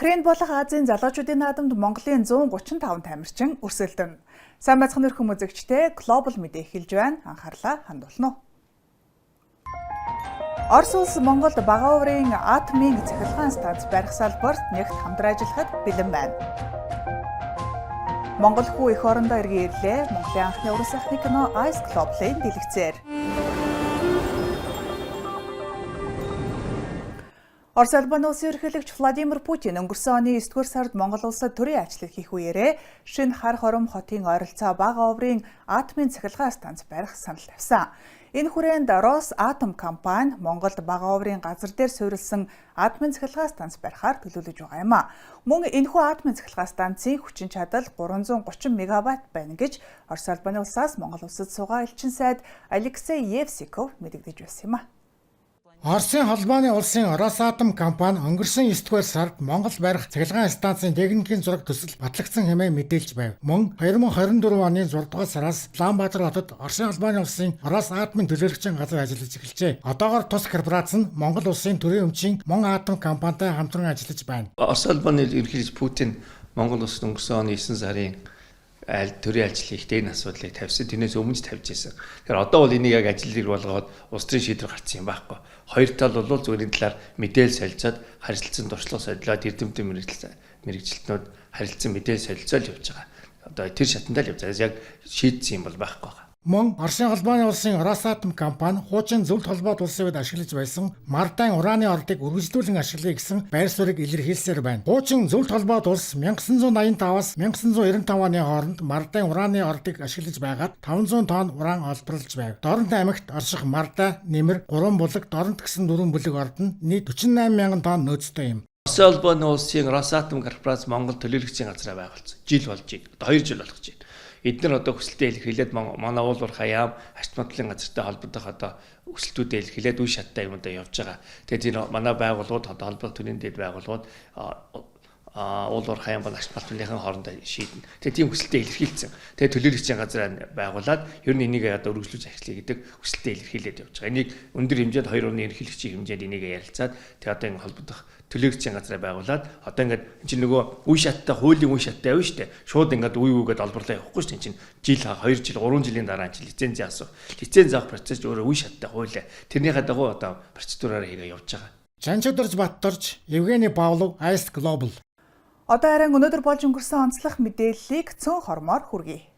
Бахрейн болох Азийн залуучуудын наадамд Монголын 135 тамирчин өрсөлдөн. Сайн байцгаана өрхөн үзэгчдээ глобал мэдээ эхэлж байна. Анхаарлаа хандуулна уу. Орос улс Монголд бага уурын атомын цахилгаан станц барих салбарт нэгт хамтран ажиллахад бэлэн байна. Монгол хүү эх орондоо иргэн ирлээ. Монголын анхны уран сайхны кино Ice Global-ийн дэлгэцээр. Орос Албаны улсын ерөнхийлөгч Владимир Путин өнгөрсөн оны 9-р сард Монгол улсад төрийн ажлыг хийх үеэрээ шинэ хар хором хотын ойролцоо бага оврын атомын цахилгаан станц барих санал тавьсан. Энэ хүрээнд Росатом компани Монголд бага оврын газар дээр суурилсан атомын цахилгаан станц барихаар төлөвлөж байгаа юм а. Мөн энэхүү атомын цахилгаан станцын хүчин чадал 330 мегаватт байна гэж Орос Албаны улсаас Монгол улсад суугаа элчин сайд Алексей Евсиков мэдэгдэж байсан юм а. Оросын холбооны улсын Росатом компани өнгөрсөн 9-р сард Монгол барих цахилгаан станцын техникийн зураг төсөл батлагдсан хэмээн мэдээлж байв. Мөн 2024 оны 6-р сараас Улаанбаатар хотод Оросын холбооны улсын Росатомын төлөөлөгчийн газар ажиллаж эхэлжээ. Одоогоор тус корпорац нь Монгол улсын төрийн өмчийн Мон Атом компанитай хамтран ажиллаж байна. Орос улбаны ерөнхийлөгч Путин Монгол улсад өнгөрсөн оны 9 сарын төрийн ажил хийхдээ энэ асуудлыг тавьсан. Тэрнээс өмнө ч тавьж байсан. Тэгэхээр одоо бол энийг яг ажлыг болгоод улс төрийн шийдвэр гарсан юм байхгүй. Хоёр тал бол зүгээр энэ талаар мэдээлэл солилцоод харилцан туршлага солиулаад эрдэмтэн мэрэгчлэтнүүд харилцан мэдээлэл солилцоол явж байгаа. Одоо тэр шатандаа л явж байгаа. Яг шийдсэн юм бол байхгүй. Мөн Оросын холбооны улсын Росатом компани хуучин зөвлөлт холбоот улсын үед ашиглаж байсан мардан ураны ордыг үргэлжлүүлэн ашиглая гэсэн байр суурийг илэрхийлсээр байна. Хуучин зөвлөлт холбоот улс 1985-аас 1995 оны хооронд мардан ураны ордыг ашиглаж байгаад 500 тонн уран олборлож байв. Дорнот аймагт орших марда, нэмэр, 3 булаг, дорнот гэсэн 4 бүлэг орд нь нийт 48,000 тонн нөөцтэй юм. Оросын холбооны улсын Росатом корпорац Монгол төлөөлөгчийн газраа байгуулсан. Жил болж байна. Одоо 2 жил болох гэж байна. Эдгээр одоо хүсэлтээ илэрхийлээд манай уулуур хаяам арт материалын газартай холбогдох одоо хүсэлтүүдээ илэрхийлээд үе шаттай юмудаа явж байгаа. Тэгээд энэ манай байгууллагууд одоо холбоо төрийн дэд байгууллагууд уулуур хаяам бол арт материалын хоорондоо шийднэ. Тэгээд тийм хүсэлтээ илэрхийлсэн. Тэгээд төлөөлөгчийн газар байгуулад ер нь энийг одоо өргөжлүүлж ажиллая гэдэг хүсэлтээ илэрхийлээд явж байгаа. Энийг өндөр хэмжээнд 2 орны ерөнхийлөгчийн хэмжээнд энийг ярилцаад тэгээд одоо ингэ холбогдох төлөөлөгчийн газраа байгуулад одоо ингээд чинь нөгөө үе шаттай хуулийн үе шаттай явна шүү дээ. Шууд ингээд үе үгээд олборлоо явахгүй шүү дээ. Чинь жил 2 жил 3 жилийн дараа чинь лиценз асуу. Лиценз авах процесс өөрөө үе шаттай хуулиа. Тэрнийхээ дагуу одоо процедураараа хийгээ явж байгаа. Жанчударж Батторж, Евгений Павлов, Ice Global. Одоо харин өнөөдөр болж өнгөрсөн онцлог мэдээллийг цөөн хормоор хүргэе.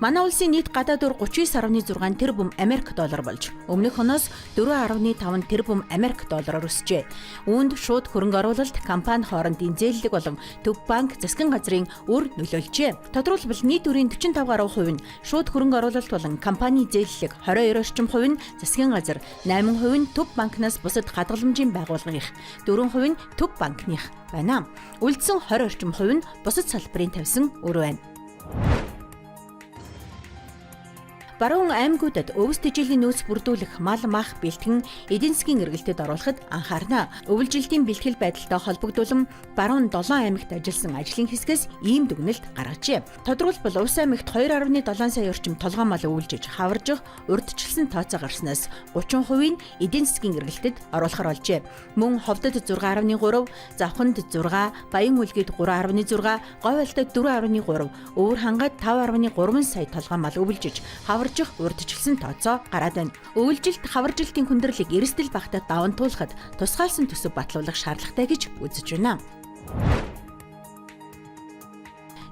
Манай улсын нийт гадаад дур 39.6 тэрбум Америк доллар болж өмнөх оноос 4.5 тэрбум Америк доллараар өсжээ. Үүнд шууд хөрөнгө оруулалт, компани хоорондын зээллэг болон төв банк засгийн газрын үр нөлөөлжээ. Тодорхойлбол нийт үрийн 45% нь шууд хөрөнгө оруулалт болон компани зээллэг, 22 орчим хувь нь засгийн газар, 8% нь төв банкнаас бусад хадгаламжийн байгууллагынх, 4% нь төв банкных байна. Үлдсэн 20 орчим хувь нь бусад салбарын тавьсан үр байна. Баруун аймагуудад өвс тэжээлийн нөөц бүрдүүлэх мал мах бэлтгэн эдийн засгийн эргэлтэд оруулахад анхаарна. Өвөлжилтийн бэлтгэл байдалтай холбогдуулан баруун 7 аймагт ажилласан ажлын хэсгээс ийм дүгнэлт гаргажээ. Тодорхойлбол Увс аймагт 2.7 сая орчим толгой мал өвөлжиж хаваржих урьдчилсан тооцоо гарснаас 30% нь эдийн засгийн эргэлтэд оруулахар болжээ. Мөн Ховдод 6.3, Завханд 6, Баян үлгэд 3.6, Говьалтад 4.3, Өвөр хангаад 5.3 сая толгой мал өвөлжиж урьдчилсан тооцоо гараад байна. Өвөлжилт хаваржилтын хүндрэлийг эрсдэл багтаад даван туулахад тусгаалсан төсөв батлуулах шаардлагатай гэж үзэж байна.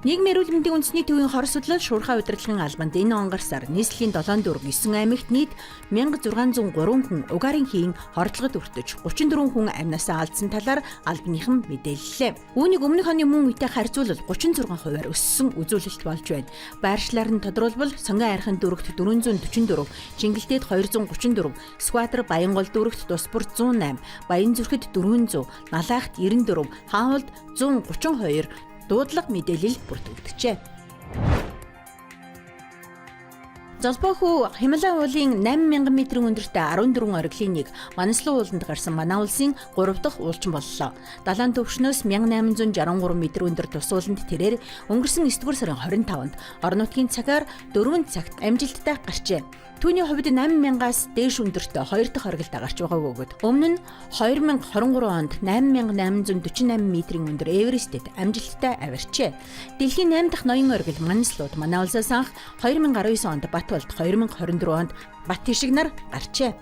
Нийгмийн эрүүл мэндийн үндэсний төвийн хор судлал шуурхай удирдлагын албанд энэ он гарсаар нийслэлийн 7 дүүрэг 9 аймагт нийт 1603 хүн угаарын хийн хордлогод өртөж 34 хүн амнасаа алдсан талаар албаныхан мэдээллээ. Үүнийг өмнөх оны мөн үетэй харьцуулбал 36%-аар өссөн үзүүлэлт болж байна. Байршлаар нь тодорхойлбол Сонгон айрхан дүүрэгт 444, Чингэлдээд 234, Скватр Баянгол дүүрэгт Тусбүр 108, Баян зүрхэд 400, Налайхт 94, Хаанвалд 132 дуудлага мэдээлэл бүртгэгдэжээ. Золбоохүү Хималай уулын 8000 м өндөртэй 14 ориглын нэг Манаслуу ууланд гарсан манай улсын 3 дахь уулчин боллоо. Далайн төвшнөөс 1863 м өндөр тус ууланд тэрээр өнгөрсөн 9-р сарын 25-нд орон нутгийн цагаар 4 цагт амжилттай гарчээ. Түүний хувьд 8000-аас дээш өндөртэй 2 дахь оргилд гарч байгааг өгöd. Өмнө нь 2023 онд 8848 м өндөр Эверестэд амжилттай авирчээ. Дэлхийн 8 дахь ноён оргил Манаслууд манай улсаас анх 2019 онд Батболд, 2024 онд Бат Хишиг нар гарчээ.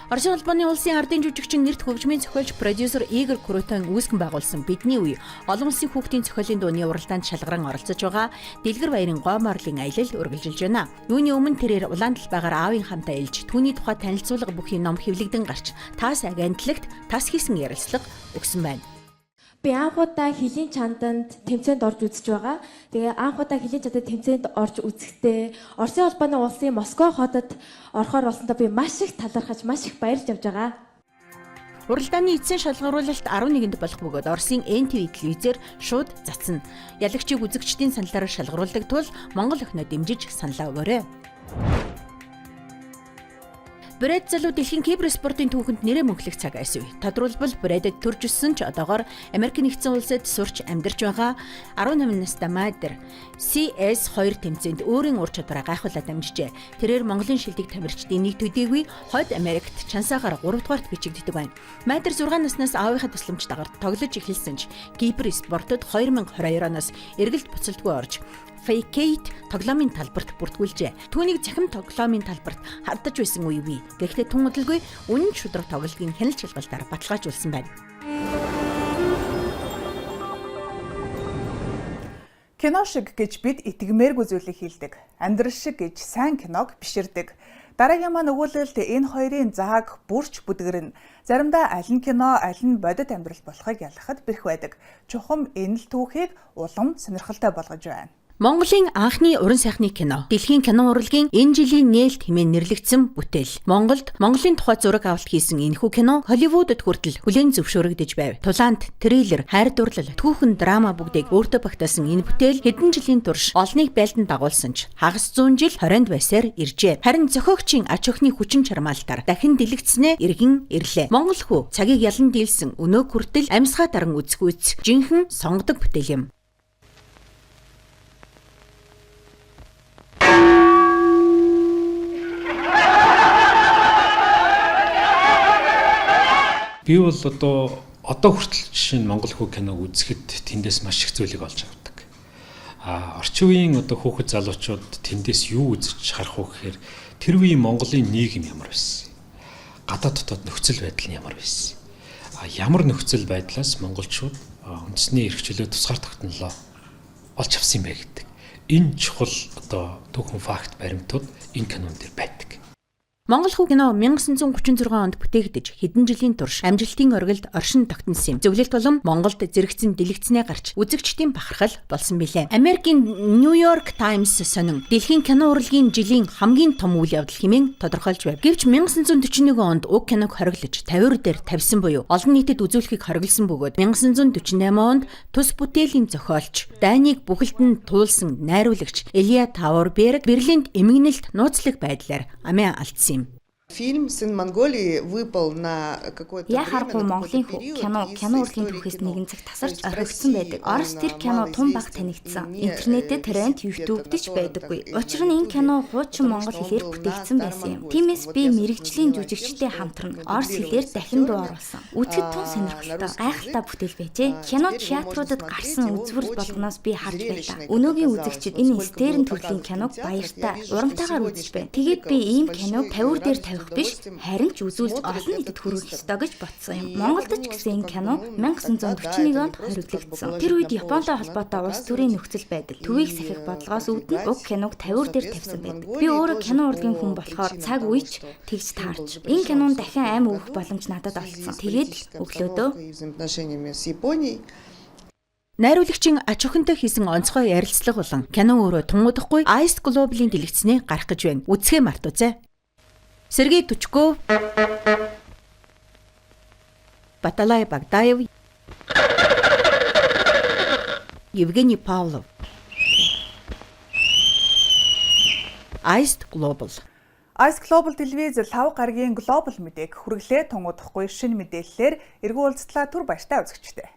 Оросын улбаны улсын ардын жүжигчин нэрт хөгжмийн зохиолч продюсер Игорь Крутон үүсгэн байгуулсан Бидний үе олон улсын хүүхдийн зохиолын дууны уралдаанд шалгаран оролцож байгаа Дэлгэр баярын гоо морлын аялал үргэлжилж байна. Юуны өмнө тэрээр улаан талбайгаар аавын хамтаа илж түүний тухай танилцуулга бүхий ном хэвлэгдэн гарч тас агентлагт тас хийсэн ярилцлага өгсөн байна. Би анхудаа хилийн чанданд тэмцээнд орж үзэж байгаа. Тэгээ анхудаа хилийн чандад тэмцээнд орж үзэхдээ Оросын улбаны улсын Москва хотод орохоор болсондоо би маш их талархаж, маш их баярлж явж байгаа. Уралдааны эцсийн шалгаруулалт 11-нд болох бөгөөд Оросын NTV телевизээр шууд цацна. Ялагчийг үзэгчдийн саналаар шалгаруулдаг тул Монгол охиноо дэмжиж саналаа өгөөрэй. Брэд залуу дэлхийн киберспортын түүхэнд нэрээ мөнхлөх цаг айсв. Тодорхойлбол Брэдэд төрж өссөн ч одоогоор Америк нэгдсэн улсад сурч амьдарч байгаа 18 настай Майдер CS2 тэмцээнд өөрийн ур чадвараа гайхуулаад амжижээ. Тэрээр Монголын шилдэг тамирчдын нэг төдийгүй хойд Америкт чансаагаар 3 дугаарт бичигддэг байна. Майдер 6 наснаас аавынхаа тусламжтайгаар тоглож эхэлсэн ч киберспортод 2022 оноос эргэлт буцалтгүй орж Fake8 тоглоомын талбарт бүртгүүлжээ. Түүнийг захим тоглоомын талбарт хардаж байсан үе бий. Гэхдээ тун удалгүй үнэн шудраг тоглолтын хяналт шалгалтаар баталгаажуулсан байна. Кино шиг гэж бид итгэмээргүй зүйлийг хийлдэг. Амьдрал шиг гэж сайн киног биширдэг. Дараагийн маань өгүүлэлт энэ хоёрын зааг бүрч бүдгэрнэ. Заримдаа аль нь кино, аль нь бодит амьдрал болохыг ялгахад бэрх байдаг. Чухам энэ л түүхийг улам сонирхолтой болгож байна. Монголын анхны уран сайхны кино. Дэлхийн кино урлагийн энэ жилийн нээлт хэмээн нэрлэгдсэн бүтээл. Монголын тухай зураг авалт хийсэн энэхүү кино Холливуудад хүртэл хүлээн зөвшөөрөгдөж байв. Тулаанд, трейлер, хайр дурлал, түүхэн драма бүгдийг өөртөө багтаасан энэ бүтээл хэдэн жилийн турш олныг байлдан дагуулсан ч хагас 100 жил хорионд байсаар иржээ. Харин зохиогчийн ач өхний хүчин чармаалтаар дахин дэлгэцснээ иргэн ирлээ. Монгол хүү цагийг ялан дийлсэн өнөө хүртэл амьсгаа даран үзэхүйц жинхэнэ сонгодог бүтээл юм. Би бол одоо хүртэл жишээ нь Монгол хүү киног үзэхэд тэндээс маш их зүйлийг олж авдаг. Орчин үеийн хүүхэд залуучууд тэндээс юу үзэж харах вэ гэхээр тэр үеийн Монголын нийгэм ямар байсан? Гадаад дотоод нөхцөл байдал нь ямар байсан? Ямар нөхцөл байдлаас монголчууд үндэсний эрх чөлөө тусгаар тогтнолоо олж авсан юм бэ гэдэг. Энэ чухал түүхэн факт баримтууд энэ кинон дээр байдаг. Монгол хүү кино 1936 онд бүтээгдэж хэдэн жилийн турш амжилтын оргилд оршин тогтносон юм. Зөвлөлт болон Монголд зэрэгцэн дэлгэцнээ гарч үзэгчдийн бахархал болсон билээ. Америкийн New York Times сонин дэлхийн кино урлагийн жилийн хамгийн том үйл явдал хэмээн тодорхойлж байв. Гэвч 1941 онд уг киног хориглож 50 дээр тавьсан буюу олон нийтэд үзүүлэхийг хориглосон бөгөөд 1948 онд тус бүтээлийн зохиолч, дайныг бүхэлд нь туулсан найруулагч Илья Таурберг Берлинд эмгэнэлт нууцлаг байдлаар амиа алдсан юм. Фильм «Сын Монголии» выпал на какое-то время. Яхааргүй Монголын хүү кино урлагийн түүхээс нэгэн цаг тасарч орхигдсон байдаг. Орос тэр кино тун баг танигдсан. Интернэтэд тренд YouTube дэвч байдаггүй. Учир нь энэ кино хуучин монгол хэлээр бүтээгдсэн байсан юм. Тиймээс би мэрэгжлийн жүжигчтэй хамтран Орос хэлээр дахин дуу оруулсан. Үзэхэд тун сонирхолтой, гайхалтай бүтээл байжээ. Кино театруудад гарсан үзүүрэл болгоноос би харж байлаа. Өнөөгийн үзэгчид энэ стерн төрлийн киног баяртай, урамтайгаар үзэж байна. Тэгээд би ийм киног 50 дээр биш харин ч үзүүлж олон нийтэд хүргэх ёстой гэж бодсон юм. Монголд ч гэсэн энэ кино 1941 онд хориглогдсон. Тэр үед Японтой холбоотой улс төрийн нөхцөл байдал төвийг сахих бодлогоос үүдэн уг киног 50 дээр тавьсан байдаг. Би өөрөө кино урлагийн хүн болохоор цаг үеч тэгж таарч энэ кинон дахин аим өгөх боломж надад олцсон. Тэгээд өглөөдөө найруулагчийн ач өхөнтэй хийсэн онцгой ярилцлага болон кино өөрөө тунуудахгүй Ice Global-ийн дэлгэцнээ гарах гэж байна. Үзэхээ мартуузай. Сергей Тучков, Баталай Багдаев, Евгений Павлов. Iced Global. Ice Global телевиз 5 гарагийн глобал мэдээг хүргэлээ тунгуудахгүй шинэ мэдээллээр эргүүлцлээ түр баяртай үзэгчтэй.